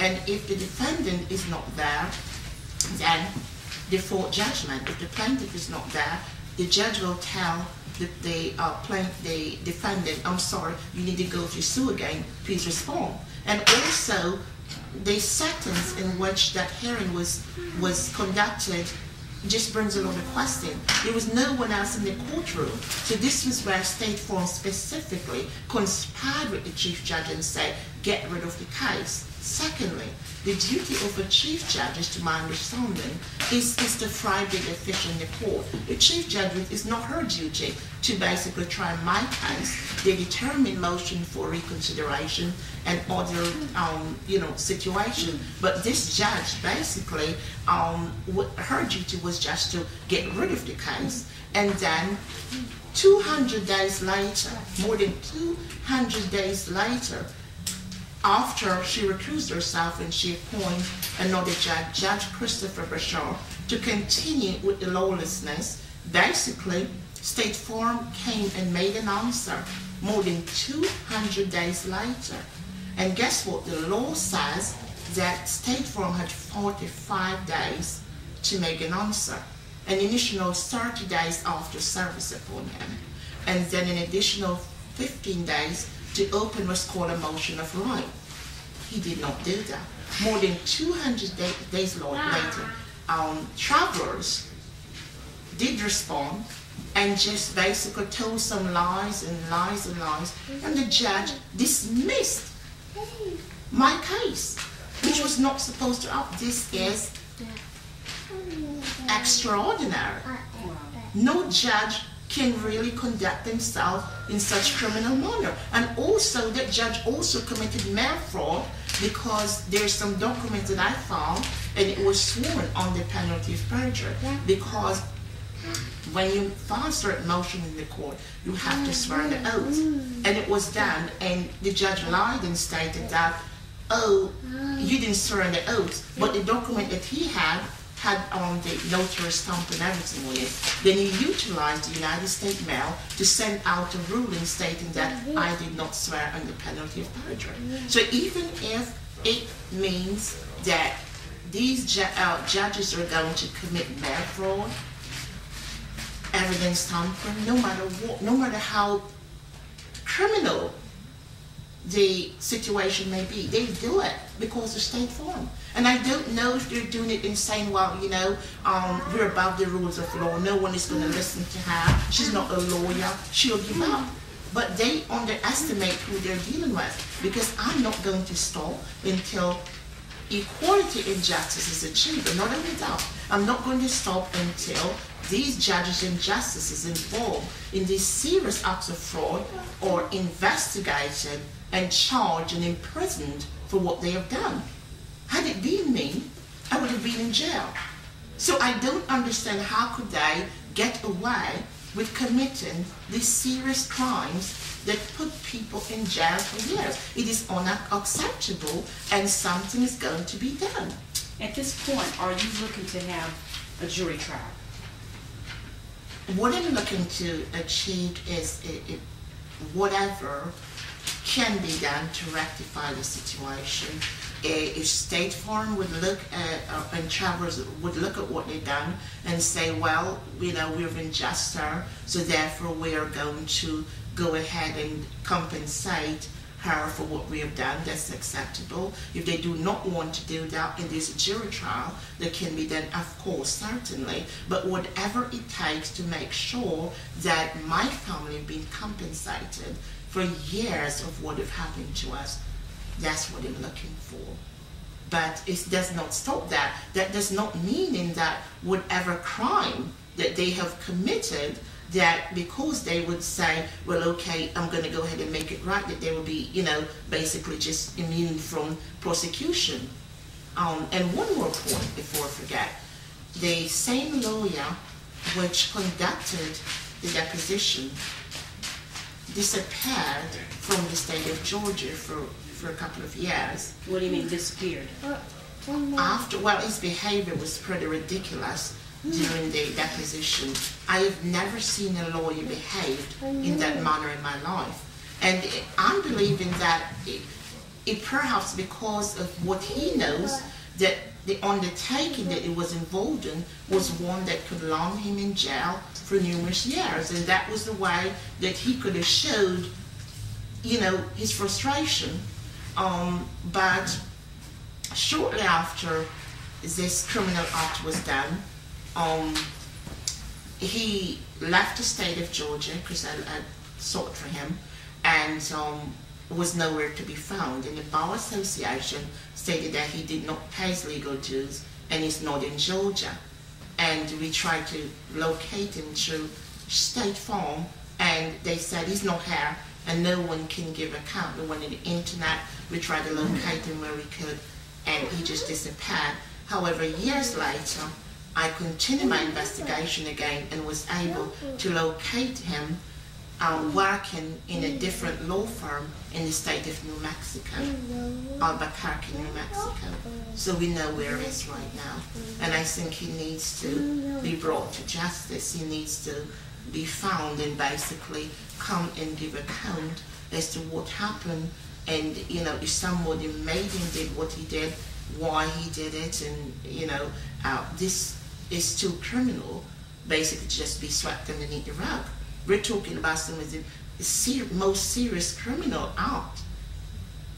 And if the defendant is not there, then default judgment. If the plaintiff is not there, the judge will tell the defendant, I'm sorry, you need to go to sue again, please respond. And also, the sentence in which that hearing was conducted just brings a lot of question. There was no one else in the courtroom, so this was where State Farm specifically conspired with the chief judge and said, get rid of the case. Secondly, the duty of a chief judge, is to my understanding, is to fry bigger fish in the pot. The chief judge, is not her duty to basically try my case. They determine motion for reconsideration and other, situation. But this judge, basically, her duty was just to get rid of the case. And then 200 days later, more than 200 days later, after she recused herself and she appointed another judge, Judge Christopher Bashar, to continue with the lawlessness, basically, State Farm came and made an answer more than 200 days later. And guess what? The law says that State Farm had 45 days to make an answer. An additional 30 days after service upon him. And then an additional 15 days to open what's called a motion of right. He did not do that. More than 200 days later, travelers did respond and just basically told some lies and lies and lies, and the judge dismissed my case, which was not supposed to up. This is extraordinary. No judge can really conduct himself in such criminal manner. And also, that judge also committed mail fraud, because there's some documents that I found, and it was sworn on the penalty of perjury. Because when you file certain motion in the court, you have to swear the oath. And it was done, and the judge lied and stated that, oh, you didn't swear the oath, but the document that he had on the notary stamp and everything with it. Then he utilized the United States Mail to send out a ruling stating that I did not swear under penalty of perjury. So even if it means that these judges are going to commit mail fraud, evidence tampering, no matter what, no matter how criminal the situation may be, they do it because of State Farm. And I don't know if they're doing it in saying, well, we're above the rules of law, no one is going to listen to her, she's not a lawyer, she'll give up. But they underestimate who they're dealing with, because I'm not going to stop until equality and justice is achieved. And not only that, I'm not going to stop until these judges and justices involved in these serious acts of fraud are investigated and charged and imprisoned for what they have done. Had it been me, I would have been in jail. So I don't understand how could they get away with committing these serious crimes that put people in jail for years. It is unacceptable, and something is going to be done. At this point, are you looking to have a jury trial? What I'm looking to achieve is whatever can be done to rectify the situation. If State Farm would look at, and travelers would look at what they've done and say, well, we've unjust her, so therefore we are going to go ahead and compensate her for what we have done, that's acceptable. If they do not want to do that in this jury trial, that can be done, of course, certainly. But whatever it takes to make sure that my family have been compensated for years of what have happened to us, that's what I'm looking for. But it does not stop that. That does not mean in that whatever crime that they have committed, that because they would say, well, okay, I'm going to go ahead and make it right, that they will be, basically just immune from prosecution. And one more point before I forget. The same lawyer which conducted the deposition disappeared from the state of Georgia for a couple of years. What do you mean disappeared? Well, his behavior was pretty ridiculous during the deposition. I have never seen a lawyer behave in that manner in my life. And I'm believing that it perhaps because of what he knows, that the undertaking that he was involved in was one that could land him in jail for numerous years, and that was the way that he could have showed, you know, his frustration. But shortly after this criminal act was done, he left the state of Georgia, because I sought for him, and was nowhere to be found. And the Bar Association stated that he did not pay his legal dues and is not in Georgia. And we tried to locate him through State Farm, and they said he's not here and no one can give account. No one on the internet. We tried to locate him where we could, and he just disappeared. However, years later, I continued my investigation again and was able to locate him working in a different law firm in the state of New Mexico, Albuquerque, New Mexico. So we know where he is right now. And I think he needs to be brought to justice. He needs to be found and basically come and give account as to what happened. And, you know, if somebody made him did what he did, why he did it, and, you know, this is too criminal, basically, to just be swept underneath the rug. We're talking about some of the most serious criminal act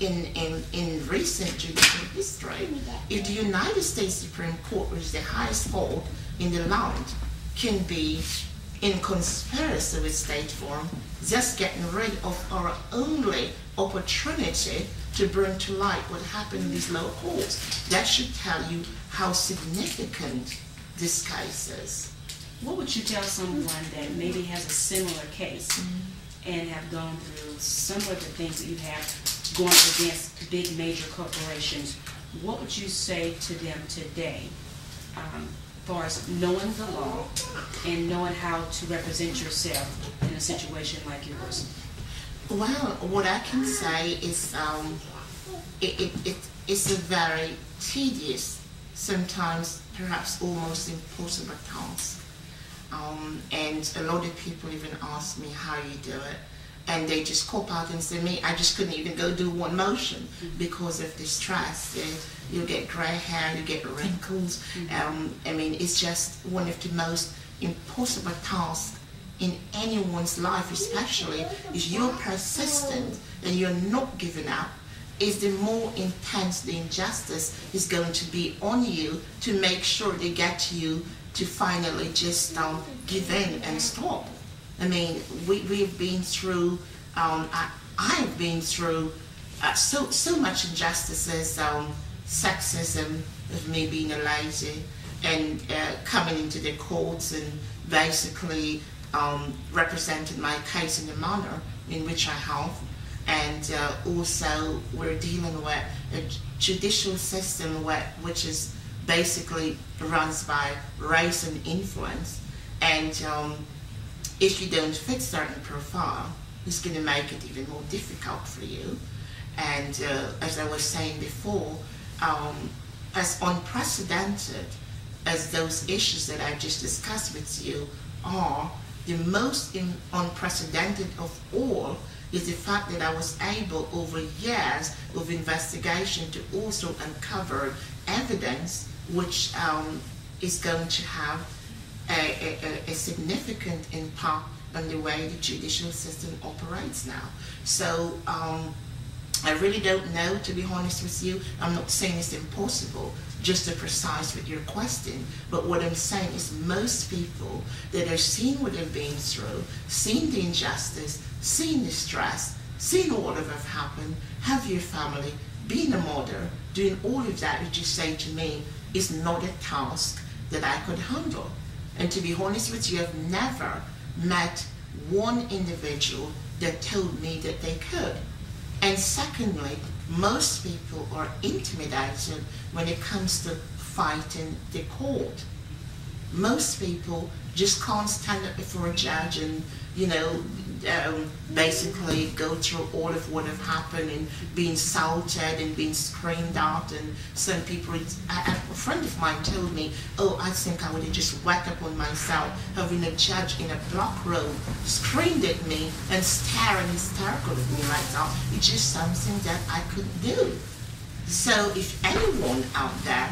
in recent judicial history. If the United States Supreme Court, which is the highest court in the land, can be in conspiracy with State Farm, just getting rid of our only opportunity to bring to light what happened in these lower courts, that should tell you how significant this case is. What would you tell someone that maybe has a similar case and have gone through some of the things that you have going against big major corporations? What would you say to them today as far as knowing the law and knowing how to represent yourself in a situation like yours? Well, what I can say is it's a very tedious, sometimes perhaps almost impossible task. And a lot of people even ask me how you do it, and they just cop out and say, me, I just couldn't even go do one motion because of the stress. You get gray hair, you get wrinkles. I mean, it's just one of the most impossible tasks in anyone's life, especially if you're persistent and you're not giving up. Is the more intense the injustice is going to be on you to make sure they get to you to finally just give in and stop. I mean, we've been through, I've been through so much injustices, sexism of me being a lady, and coming into the courts and basically representing my case in the manner in which I have. And also we're dealing with a judicial system which is basically runs by race and influence, and if you don't fit certain profile, it's going to make it even more difficult for you. And as I was saying before, as unprecedented as those issues that I just discussed with you are, the most unprecedented of all is the fact that I was able over years of investigation to also uncover evidence which is going to have a significant impact on the way the judicial system operates now. So I really don't know, to be honest with you. I'm not saying it's impossible, just to precise with your question, but what I'm saying is most people that are seeing what they've been through, seeing the injustice, seeing the stress, seeing all of it happen, have your family, being a mother, doing all of that, would you say to me, is not a task that I could handle. And to be honest with you, I've never met one individual that told me that they could. And secondly, most people are intimidated when it comes to fighting the court. Most people just can't stand up before a judge and, you know, basically go through all of what have happened and being insulted and being screamed at, and some people, a friend of mine told me, oh, I think I would have just whacked upon myself having a judge in a black robe screamed at me and staring hysterical at me like that. It's just something that I could do. So if anyone out there